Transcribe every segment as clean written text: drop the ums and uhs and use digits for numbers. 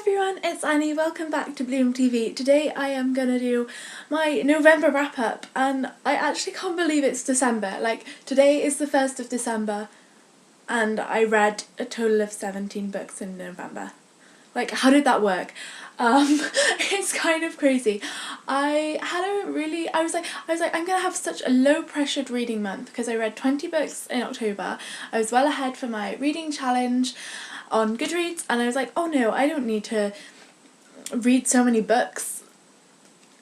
everyone, it's Annie. Welcome back to Bloom TV. Today I am gonna do my November wrap up, and I actually can't believe it's December. Like, today is the 1st of December and I read a total of 17 books in November. Like, how did that work? It's kind of crazy. I was like, I'm gonna have such a low pressured reading month because I read 20 books in October. I was well ahead for my reading challenge on Goodreads, and I was like, oh no, I don't need to read so many books.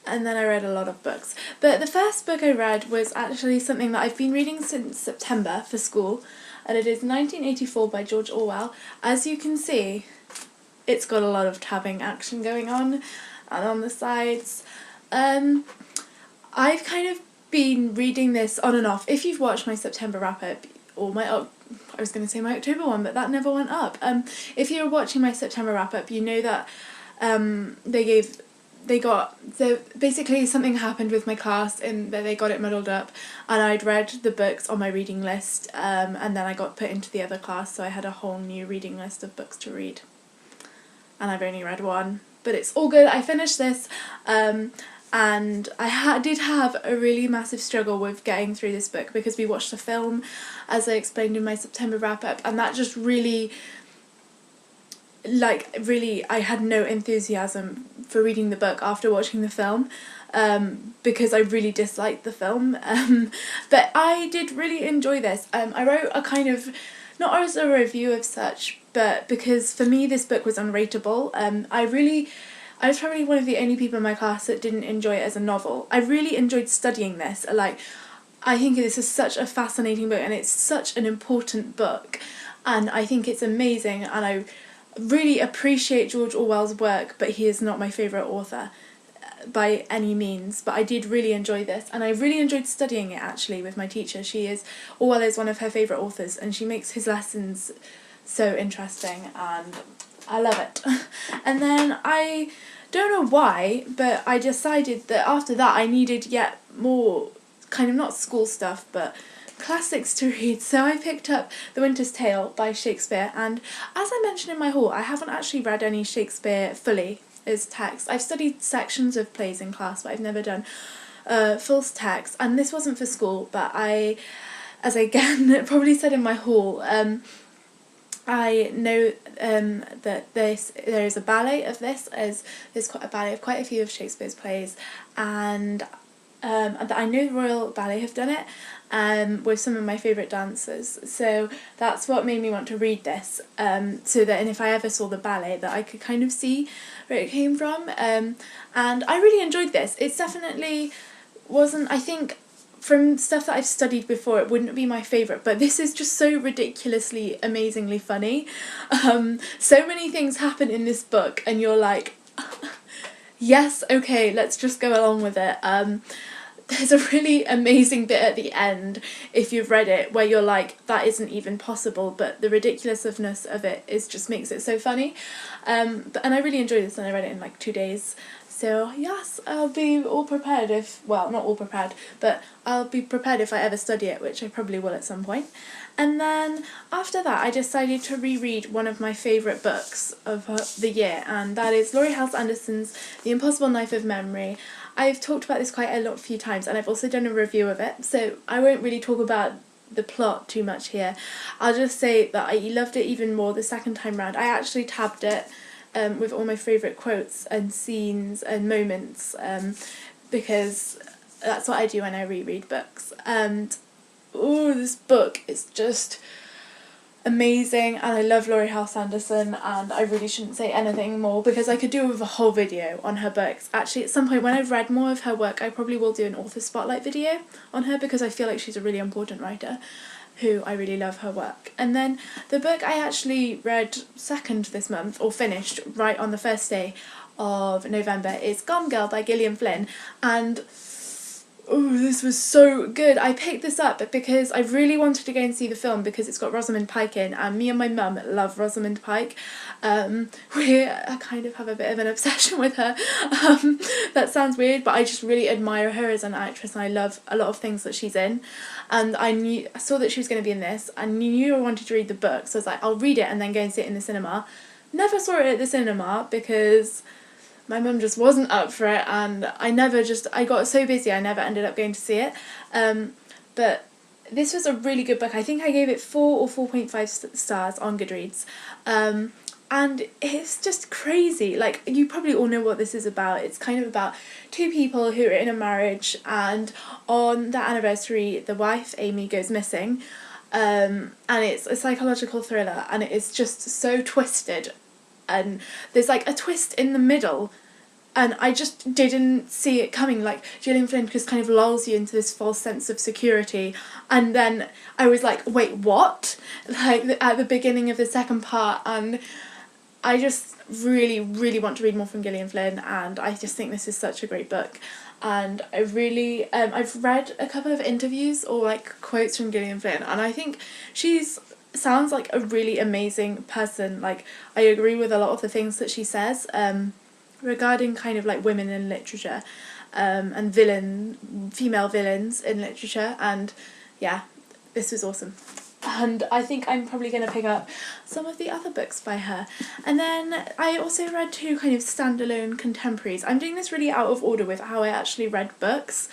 And then I read a lot of books. But the first book I read was actually something that I've been reading since September for school, and it is 1984 by George Orwell. As you can see, it's got a lot of tabbing action going on, and on the sides. I've kind of been reading this on and off. If you've watched my September wrap-up, or my I was going to say my October one, but that never went up. If you're watching my September wrap-up, you know that basically something happened with my class in that they got it muddled up, and I'd read the books on my reading list, and then I got put into the other class, so I had a whole new reading list of books to read. And I've only read one, but it's all good. I finished this, and I did have a really massive struggle with getting through this book because we watched a film, as I explained in my September wrap-up, and that just really, I had no enthusiasm for reading the book after watching the film, because I really disliked the film, but I did really enjoy this. I wrote a kind of, not as a review of such, but because for me this book was unrateable. I was probably one of the only people in my class that didn't enjoy it as a novel. I really enjoyed studying this. I think this is such a fascinating book, and it's such an important book, and I think it's amazing, and I really appreciate George Orwell's work, but he is not my favourite author by any means. But I did really enjoy this, and I really enjoyed studying it actually with my teacher. Orwell is one of her favourite authors, and she makes his lessons so interesting, and I love it. And then I don't know why, but I decided that after that I needed yet more kind of not school stuff but classics to read, so I picked up The Winter's Tale by Shakespeare, and as I mentioned in my haul, I haven't actually read any Shakespeare fully as text. I've studied sections of plays in class, but I've never done full text, and this wasn't for school, but as I again probably said in my haul, I know that there is a ballet of this, as there's quite a ballet of quite a few of Shakespeare's plays, and that I know the Royal Ballet have done it with some of my favourite dancers, so that's what made me want to read this, so that, and if I ever saw the ballet, that I could kind of see where it came from, and I really enjoyed this. It's definitely wasn't, I think, from stuff that I've studied before, it wouldn't be my favourite, but this is just so ridiculously, amazingly funny. So many things happen in this book, and you're like, yes, okay, let's just go along with it. There's a really amazing bit at the end, if you've read it, where you're like, that isn't even possible, but the ridiculousness of it just makes it so funny. And I really enjoyed this, and I read it in like 2 days. So yes, I'll be all prepared not all prepared, but I'll be prepared if I ever study it, which I probably will at some point. And then after that, I decided to reread one of my favourite books of the year, and that is Laurie Halse Anderson's The Impossible Knife of Memory. I've talked about this quite a few times, and I've also done a review of it, so I won't really talk about the plot too much here. I'll just say that I loved it even more the second time round. I actually tabbed it with all my favourite quotes and scenes and moments, because that's what I do when I reread books. And this book is just amazing, and I love Laurie Halse Anderson, and I really shouldn't say anything more because I could do with a whole video on her books. Actually, at some point when I've read more of her work, I probably will do an author spotlight video on her, because I feel like she's a really important writer who I really love her work. And then the book I actually read second this month, or finished right on the first day of November, is Gone Girl by Gillian Flynn, and this was so good. I picked this up because I really wanted to go and see the film because it's got Rosamund Pike in, and me and my mum love Rosamund Pike. I kind of have a bit of an obsession with her. That sounds weird, but I just really admire her as an actress, and I love a lot of things that she's in. And I saw that she was going to be in this, and knew I wanted to read the book, so I was like, I'll read it and then go and see it in the cinema. never saw it at the cinema because my mum just wasn't up for it, and I got so busy I never ended up going to see it. But this was a really good book. I think I gave it 4 or 4.5 stars on Goodreads. And it's just crazy. Like, you probably all know what this is about. It's kind of about two people who are in a marriage, and on their anniversary the wife, Amy, goes missing. And it's a psychological thriller, and it is just so twisted, and there's like a twist in the middle, and I just didn't see it coming. Like, Gillian Flynn just kind of lulls you into this false sense of security, and then I was like, wait, what? Like, at the beginning of the second part, and I just really, really want to read more from Gillian Flynn, and I just think this is such a great book. And I really, I've read a couple of interviews or like quotes from Gillian Flynn, and I think sounds like a really amazing person. Like, I agree with a lot of the things that she says regarding kind of like women in literature, and female villains in literature, and yeah, this was awesome. And I think I'm probably going to pick up some of the other books by her. And then I also read 2 kind of standalone contemporaries. I'm doing this really out of order with how I actually read books.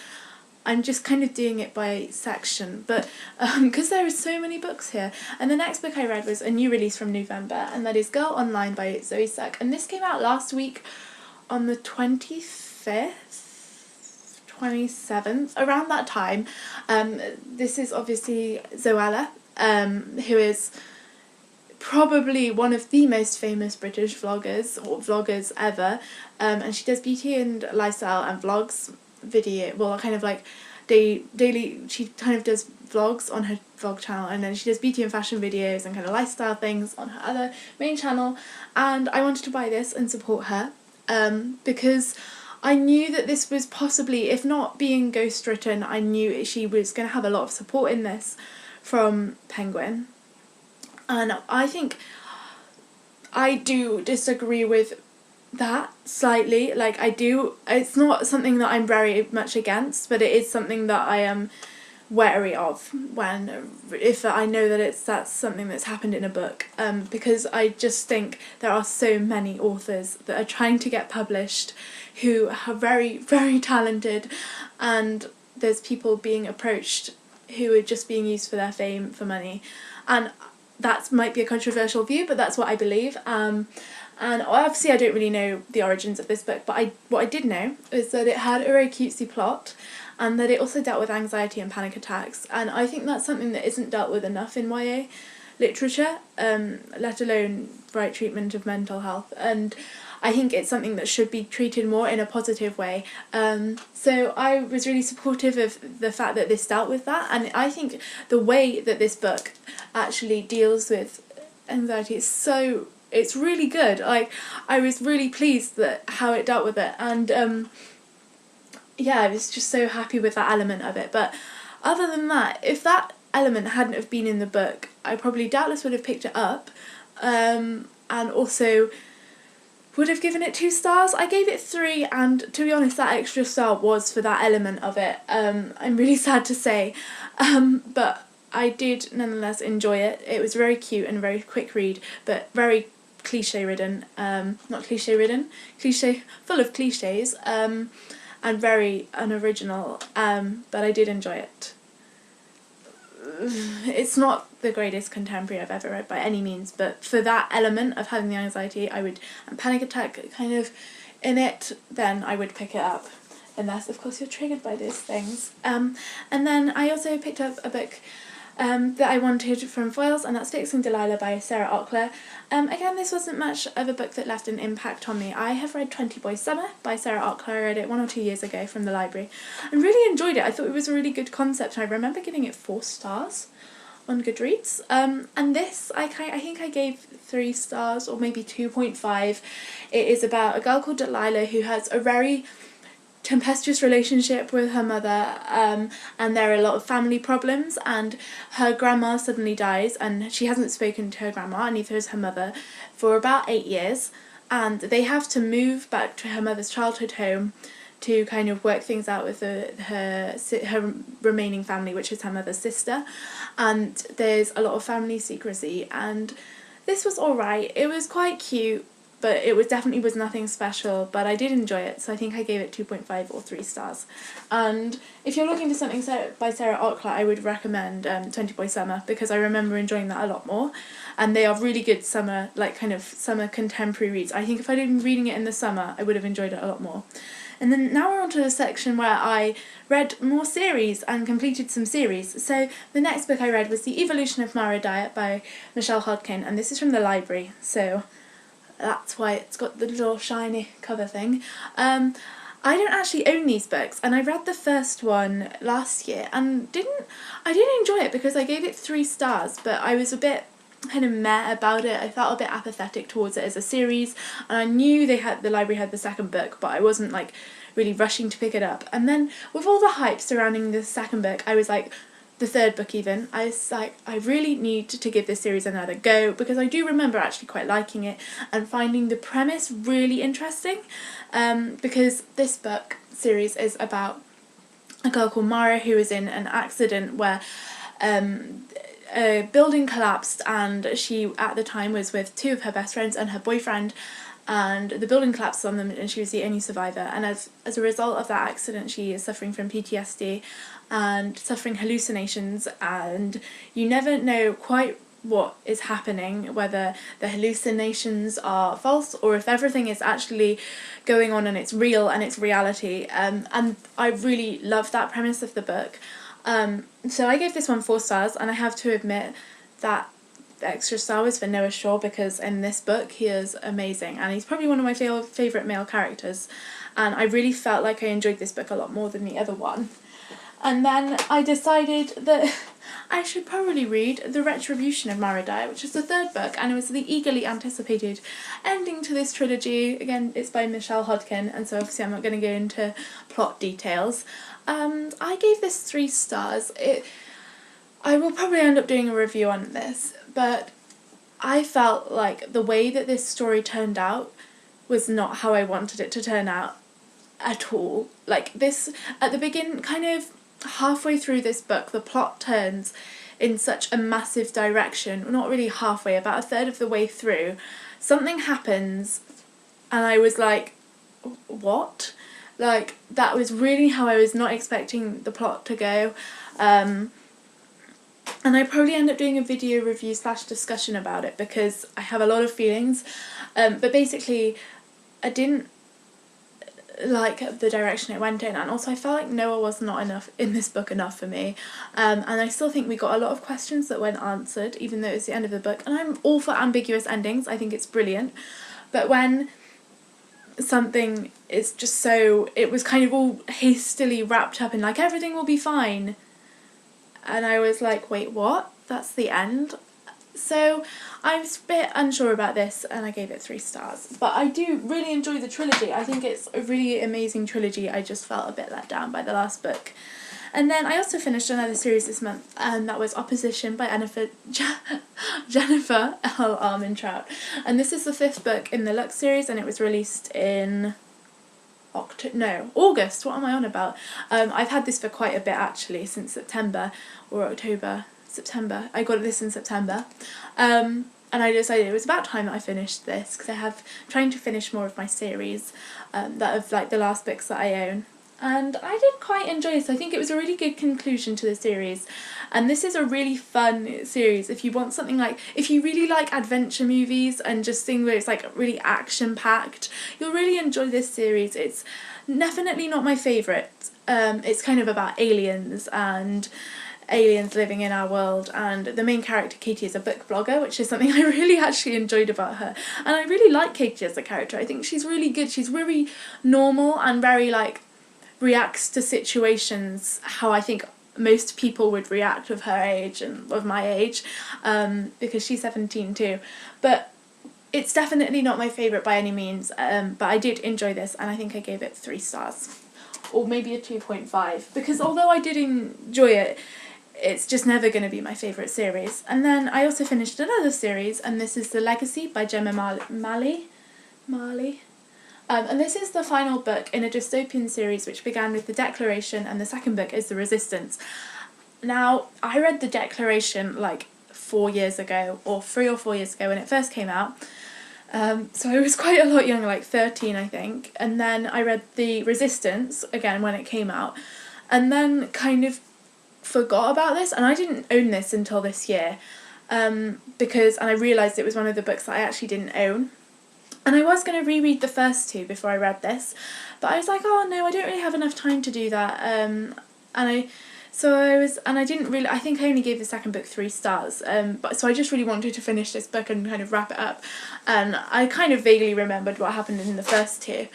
I'm just kind of doing it by section, but because there are so many books here. And the next book I read was a new release from November, and that is Girl Online by Zoe Suck. And this came out last week on the 25th, 27th, around that time. This is obviously Zoella, who is probably one of the most famous British vloggers or vloggers ever, and she does beauty and lifestyle and vlogs, kind of like daily, she kind of does vlogs on her vlog channel, and then she does beauty and fashion videos and kind of lifestyle things on her other main channel. And I wanted to buy this and support her, because I knew that this was possibly, if not being ghostwritten, I knew she was going to have a lot of support in this from Penguin. And I think I do disagree with that slightly. Like, it's not something that I'm very much against, but it is something that I am wary of if I know that that's something that's happened in a book, because I just think there are so many authors that are trying to get published who are very, very talented, and there's people being approached who are just being used for their fame, for money. And that might be a controversial view, but that's what I believe. And obviously I don't really know the origins of this book, but what I did know is that it had a very cutesy plot, and that it also dealt with anxiety and panic attacks. And I think that's something that isn't dealt with enough in YA literature, let alone right treatment of mental health. And I think it's something that should be treated more in a positive way. So I was really supportive of the fact that this dealt with that, and I think the way that this book actually deals with anxiety it's really good. Like, I was really pleased that how it dealt with it, and yeah, I was just so happy with that element of it. But other than that, if that element hadn't have been in the book, I probably doubtless would have picked it up, and also would have given it 2 stars. I gave it 3, and to be honest, that extra star was for that element of it. I'm really sad to say, but I did nonetheless enjoy it. It was very cute and a very quick read, but very cliche-ridden. Not cliche-ridden, full of cliches, and very unoriginal, but I did enjoy it. It's not the greatest contemporary I've ever read by any means, but for that element of having the anxiety and panic attack kind of in it, then I would pick it up, unless of course you're triggered by those things. And then I also picked up a book that I wanted from Foyles, and that's Fixing Delilah by Sarah Ockler. Again, this wasn't much of a book that left an impact on me. I have read 20 Boys Summer by Sarah Ockler. I read it 1 or 2 years ago from the library and really enjoyed it. I thought it was a really good concept, and I remember giving it 4 stars on Goodreads. And this, I think I gave 3 stars, or maybe 2.5. It is about a girl called Delilah who has a very tempestuous relationship with her mother, and there are a lot of family problems, and her grandma suddenly dies, and she hasn't spoken to her grandma, and neither has her mother, for about 8 years, and they have to move back to her mother's childhood home to kind of work things out with her remaining family, which is her mother's sister. And there's a lot of family secrecy, and this was alright. It was quite cute, but it was definitely was nothing special, but I did enjoy it, so I think I gave it 2.5 or 3 stars. And if you're looking for something by Sarah Ockler, I would recommend 20 Boy Summer, because I remember enjoying that a lot more, and they are really good summer, like kind of summer contemporary reads. I think if I'd been reading it in the summer, I would have enjoyed it a lot more. And then now we're on to the section where I read more series and completed some series. So the next book I read was The Evolution of Mara by Michelle Hodkin, and this is from the library, so that's why it's got the little shiny cover thing. I don't actually own these books, and I read the first one last year and I didn't enjoy it because I gave it 3 stars, but I was a bit kind of meh about it. I felt a bit apathetic towards it as a series, and I knew the library had the second book, but I wasn't like really rushing to pick it up. And then with all the hype surrounding the second book, I was like, the third book even, I was like, I really need to give this series another go, because I do remember actually quite liking it and finding the premise really interesting, because this book series is about a girl called Mara who was in an accident where a building collapsed, and she at the time was with 2 of her best friends and her boyfriend, and the building collapsed on them and she was the only survivor, and as a result of that accident she is suffering from PTSD and suffering hallucinations, and you never know quite what is happening, whether the hallucinations are false or if everything is actually going on and it's real and it's reality, and I really love that premise of the book. So I gave this one 4 stars, and I have to admit that the extra star was for Noah Shaw, because in this book he is amazing and he's probably one of my favourite male characters, and I really felt like I enjoyed this book a lot more than the other one. And then I decided that I should probably read The Retribution of Mara, which is the 3rd book, and it was the eagerly anticipated ending to this trilogy. Again, it's by Michelle Hodkin, and so obviously I'm not going to go into plot details. I gave this 3 stars. I will probably end up doing a review on this, but I felt like the way that this story turned out was not how I wanted it to turn out at all. Like this, at the beginning, kind of halfway through this book, the plot turns in such a massive direction. Not really halfway, about a third of the way through, something happens and I was like, what? Like, that was really how I was not expecting the plot to go. And I probably end up doing a video review / discussion about it, because I have a lot of feelings. But basically, I didn't like the direction it went in, and also I felt like Noah was not enough in this book enough for me. And I still think we got a lot of questions that weren't answered, even though it's the end of the book. And I'm all for ambiguous endings. I think it's brilliant. But when something is just so, it was kind of all hastily wrapped up in like everything will be fine, and I was like, wait, what? That's the end? So I was a bit unsure about this, and I gave it 3 stars. But I do really enjoy the trilogy. I think it's a really amazing trilogy. I just felt a bit let down by the last book. And then I also finished another series this month, and that was Opposition by Jennifer L. Armentrout. And this is the 5th book in the Lux series, and it was released in August. What am I on about? I've had this for quite a bit actually, since September or October. September. I got this in September. And I decided it was about time that I finished this, because I have trying to finish more of my series, that of like the last books that I own. And I did quite enjoy this. I think it was a really good conclusion to the series, and this is a really fun series if you want something like, if you really like adventure movies and just things where it's like really action packed, you'll really enjoy this series. It's definitely not my favourite. It's kind of about aliens and aliens living in our world, and the main character Katie is a book blogger, which is something I really actually enjoyed about her, and I really like Katie as a character. I think she's really good. She's really normal and very like reacts to situations how I think most people would react of her age and of my age, because she's 17 too. But it's definitely not my favourite by any means, but I did enjoy this, and I think I gave it 3 stars, or maybe a 2.5, because although I did enjoy it, it's just never going to be my favourite series. And then I also finished another series, and this is The Legacy by Gemma Marley. And this is the final book in a dystopian series which began with The Declaration, and the second book is The Resistance. Now, I read The Declaration like 4 years ago, or 3 or 4 years ago when it first came out. So I was quite a lot younger, like 13 I think, and then I read The Resistance again when it came out, and then kind of forgot about this, and I didn't own this until this year, and I realised it was one of the books that I actually didn't own. And I was going to reread the first two before I read this, but I was like, oh no, I don't really have enough time to do that. I didn't really, I think I only gave the second book 3 stars, so I just really wanted to finish this book and kind of wrap it up, and I kind of vaguely remembered what happened in the first two.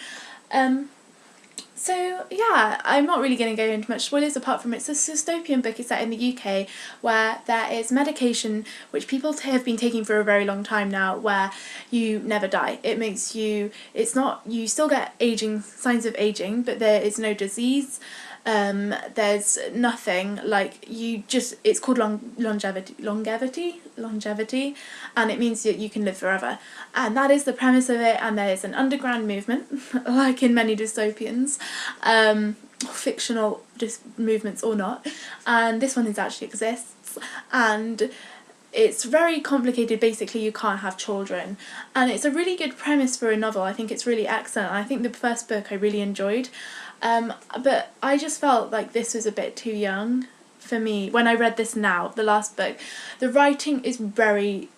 So yeah, I'm not really going to go into much spoilers apart from it's a dystopian book. It's set in the UK where there is medication which people have been taking for a very long time now, where you never die. It makes you, you still get signs of aging, but there is no disease. There's nothing, like, it's called longevity, and it means that you can live forever, and that is the premise of it. And there is an underground movement, like in many dystopians, fictional movements or not, and this one actually exists, and it's very complicated. Basically, you can't have children, and it's a really good premise for a novel. I think it's really excellent. I think the first book I really enjoyed, but I just felt like this was a bit too young for me when I read this now, the last book. The writing is very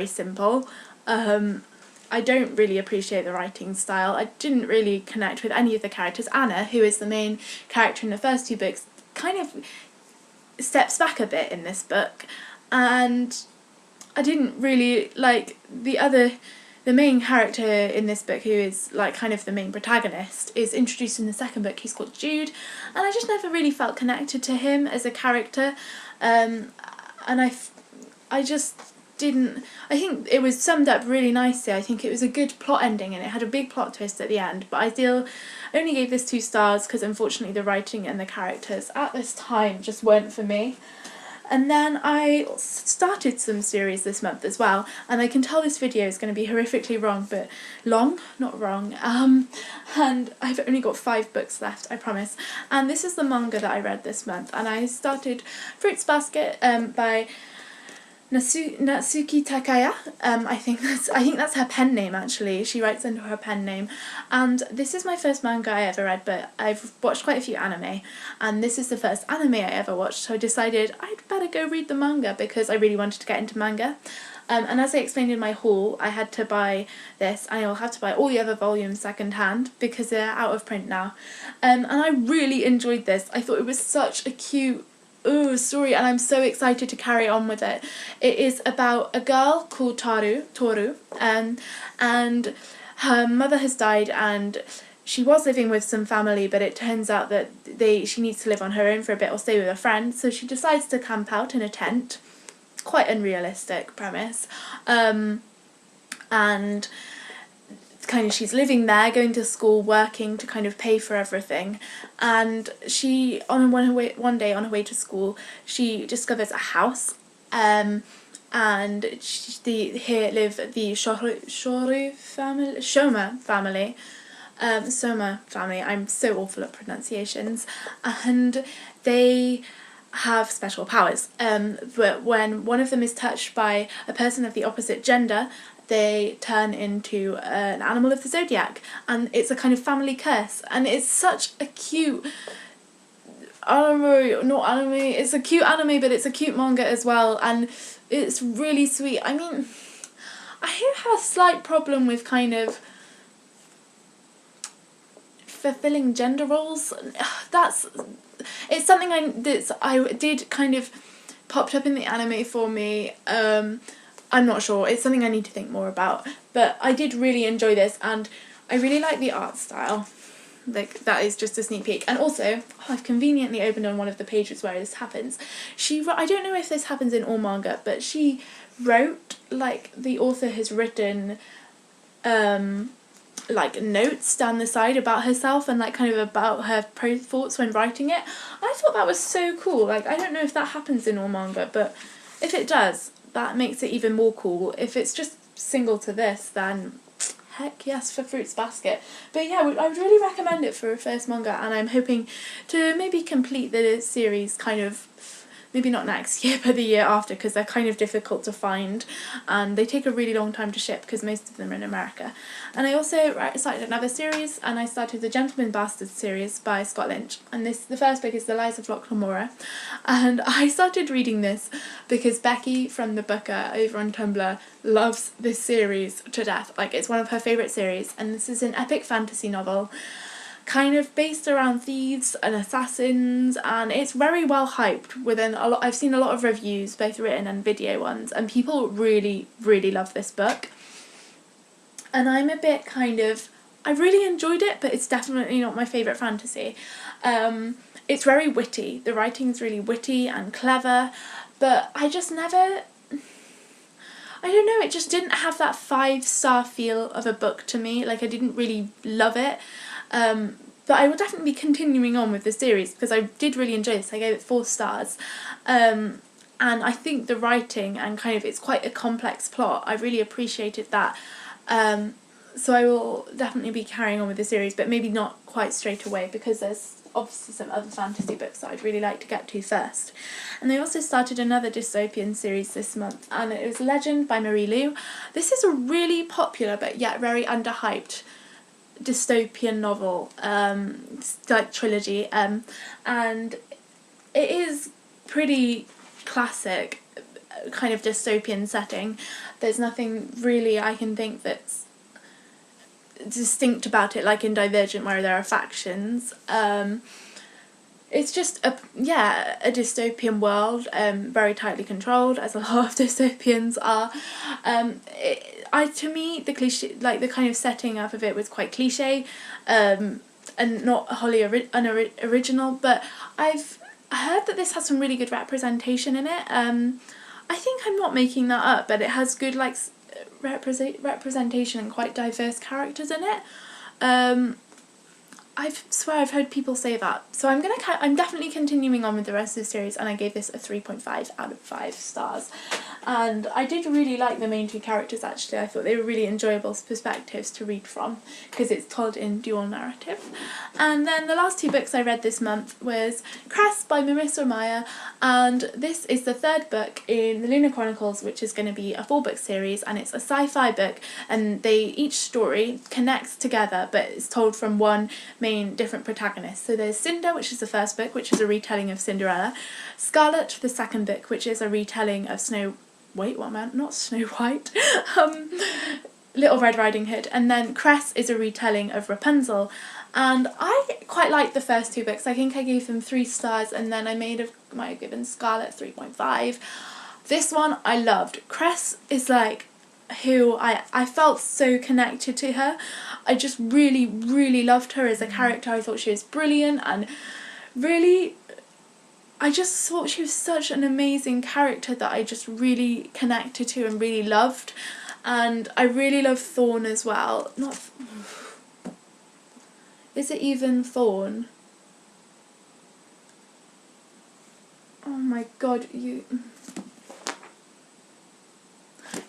simple. I don't really appreciate the writing style. I didn't really connect with any of the characters. Anna, who is the main character in the first 2 books, kind of steps back a bit in this book, and I didn't really like the main character in this book, who is like kind of the main protagonist, is introduced in the second book. He's called Jude, and I just never really felt connected to him as a character, and I just didn't. I think it was summed up really nicely. I think it was a good plot ending, and it had a big plot twist at the end, but I still only gave this 2 stars because unfortunately the writing and the characters at this time just weren't for me. And then I started some series this month as well, and I can tell this video is going to be horrifically wrong, but not wrong, and I've only got 5 books left, I promise. And this is the manga that I read this month, and I started Fruits Basket by Natsuki Takaya. I think that's her pen name actually. She writes under her pen name, and this is my first manga I ever read, but I've watched quite a few anime, and this is the first anime I ever watched, so I decided I'd better go read the manga because I really wanted to get into manga. And as I explained in my haul, I had to buy this, and I'll have to buy all the other volumes second hand because they're out of print now. And I really enjoyed this. I thought it was such a cute story, and I'm so excited to carry on with it. It is about a girl called Toru, and her mother has died, and she was living with some family, but it turns out that she needs to live on her own for a bit or stay with a friend, so she decides to camp out in a tent. Quite unrealistic premise, and kind of she's living there, going to school, working to kind of pay for everything, and she one day on her way to school she discovers a house, and here live the Soma family. I'm so awful at pronunciations, and they have special powers, but when one of them is touched by a person of the opposite gender, they turn into an animal of the zodiac, and it's a kind of family curse, and it's such a cute it's a cute anime, but it's a cute manga as well, and it's really sweet. I mean, I have a slight problem with kind of fulfilling gender roles. It's something I did kind of popped up in the anime for me. I'm not sure. It's something I need to think more about. But I did really enjoy this, and I really like the art style. Like, that is just a sneak peek. And also, I've conveniently opened on one of the pages where this happens. I don't know if this happens in all manga, but she wrote, like, the author has written, like, notes down the side about herself and, like, kind of about her thoughts when writing it. I thought that was so cool. Like, I don't know if that happens in all manga, but if it does, that makes it even more cool. If it's just single to this, then heck yes for Fruits Basket. But yeah, I would really recommend it for a first manga, and I'm hoping to maybe complete the series kind of maybe not next year, but the year after, because they're kind of difficult to find and they take a really long time to ship because most of them are in America. And I also started another series, and I started the Gentleman Bastards series by Scott Lynch, and the first book is The Lies of Locke Lamora. And I started reading this because Becky from the Booker over on Tumblr loves this series to death. Like, it's one of her favourite series, and this is an epic fantasy novel kind of based around thieves and assassins, and it's very well hyped within a lot. I've seen a lot of reviews, both written and video ones, and people really love this book. And I'm a bit I really enjoyed it, but it's definitely not my favourite fantasy. It's very witty, the writing's really witty and clever, but I just never, I don't know, it just didn't have that 5-star feel of a book to me. Like, I didn't really love it. But I will definitely be continuing on with the series because I did really enjoy this. I gave it 4 stars. And I think the writing and it's quite a complex plot. I really appreciated that. So I will definitely be carrying on with the series, but maybe not quite straight away because there's obviously some other fantasy books that I'd really like to get to first. And they also started another dystopian series this month, and it was Legend by Marie Lu. This is a really popular but yet very underhyped dystopian novel, trilogy, and it is pretty classic kind of dystopian setting. There's nothing really I can think that's distinct about it, like in Divergent where there are factions. It's just a dystopian world, very tightly controlled, as a lot of dystopians are. To me, the cliche, like the kind of setting up of it was quite cliche, and not wholly original. But I've heard that this has some really good representation in it. I think I'm not making that up, but it has good representation and quite diverse characters in it. I've heard people say that, so I'm definitely continuing on with the rest of the series, and I gave this a 3.5 out of 5 stars. And I did really like the main 2 characters, actually. I thought they were really enjoyable perspectives to read from because it's told in dual narrative. And then the last 2 books I read this month was Cress by Marissa Meyer, and this is the 3rd book in the Lunar Chronicles, which is going to be a 4-book series, and it's a sci-fi book, and each story connects together, but it's told from one main different protagonist. So there's Cinder, which is the 1st book, which is a retelling of Cinderella. Scarlet, the 2nd book, which is a retelling of Snow White. Little Red Riding Hood. And then Cress is a retelling of Rapunzel. And I quite liked the first 2 books. I think I gave them 3 stars, and then I might have given Scarlet 3.5. This one I loved. Cress is who I felt so connected to her. I just really loved her as a character. I thought she was brilliant, and really I just thought she was such an amazing character that I just really connected to and really loved. And I really love Thorn as well. Is it even Thorn? Oh my god,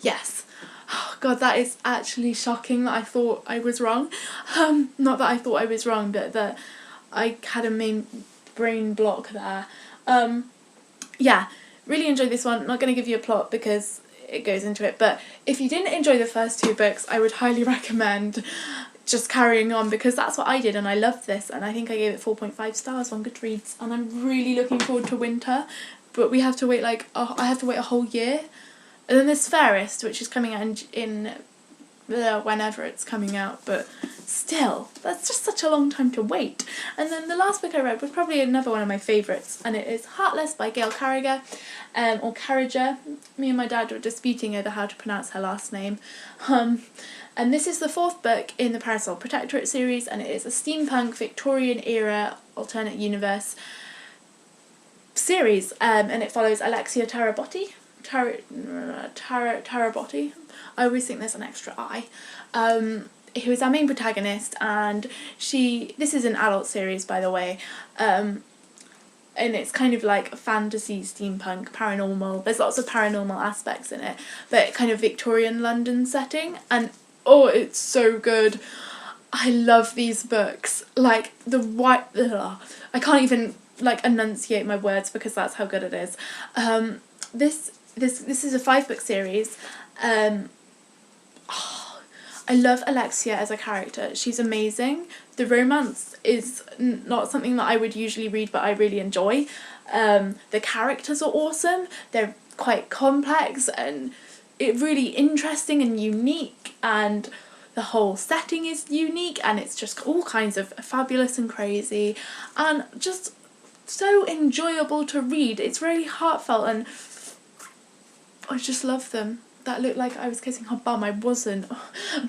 Yes. Oh god, that is actually shocking that I thought I was wrong. Not that I thought I was wrong, but that I had a main brain block there. Yeah, really enjoyed this one. Not going to give you a plot because it goes into it, but if you didn't enjoy the first 2 books, I would highly recommend just carrying on, because that's what I did, and I loved this, and I think I gave it 4.5 stars on Goodreads, and I'm really looking forward to winter, but we have to wait I have to wait a whole year. And then there's Fairest, which is coming out in whenever it's coming out, but still, that's just such a long time to wait. And then the last book I read was probably another one of my favourites, and it is Heartless by Gail Carriger, or Carriger. Me and my dad were disputing over how to pronounce her last name. And this is the 4th book in the Parasol Protectorate series, and it is a steampunk Victorian era alternate universe series, and it follows Alexia Tarabotti. Tarabotti. I always think there's an extra I. Who is our main protagonist, and this is an adult series, by the way, and it's kind of like fantasy, steampunk, paranormal. There's lots of paranormal aspects in it, but kind of Victorian London setting, and oh, it's so good. I love these books. Like the white, I can't even like enunciate my words because that's how good it is. This is a 5-book series. I love Alexia as a character. She's amazing. The romance is not something that I would usually read, but I really enjoy. The characters are awesome. They're quite complex and really interesting and unique, and the whole setting is unique, and it's just all kinds of fabulous and crazy and just so enjoyable to read. It's really heartfelt, and I just love them. That looked like I was kissing her bum. I wasn't.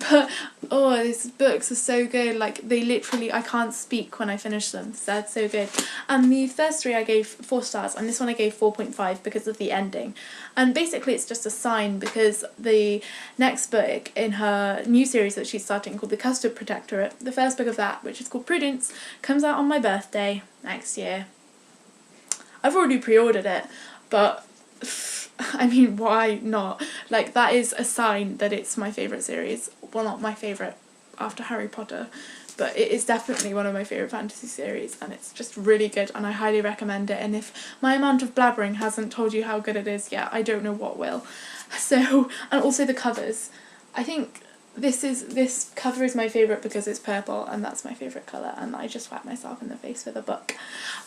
But, oh, these books are so good. Like, they literally, I can't speak when I finish them. They're so good. And the first 3 I gave 4 stars, and this one I gave 4.5 because of the ending. And basically it's just a sign, because the next book in her new series that she's starting, called The Custard Protectorate, the first book of that, which is called Prudence, comes out on my birthday next year. I've already pre-ordered it, but I mean, why not? Like, that is a sign that it's my favourite series. Well, not my favourite after Harry Potter, but it is definitely one of my favourite fantasy series, and it's just really good, and I highly recommend it. And if my amount of blabbering hasn't told you how good it is yet, I don't know what will. So, and also the covers. I think this cover is my favourite because it's purple, and that's my favourite colour, and I just whacked myself in the face with a book.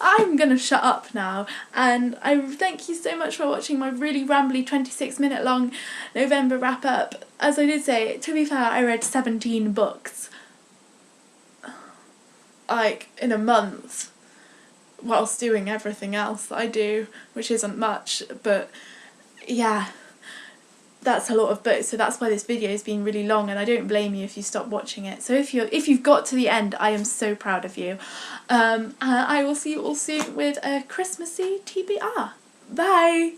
I'm gonna shut up now, and I thank you so much for watching my really rambly 26-minute long November wrap up. As I did say, to be fair, I read 17 books, like, in a month, whilst doing everything else that I do, which isn't much, but yeah. That's a lot of books, so that's why this video has been really long, and I don't blame you if you stop watching it. So if you've got to the end, I am so proud of you. And I will see you all soon with a Christmassy TBR. Bye!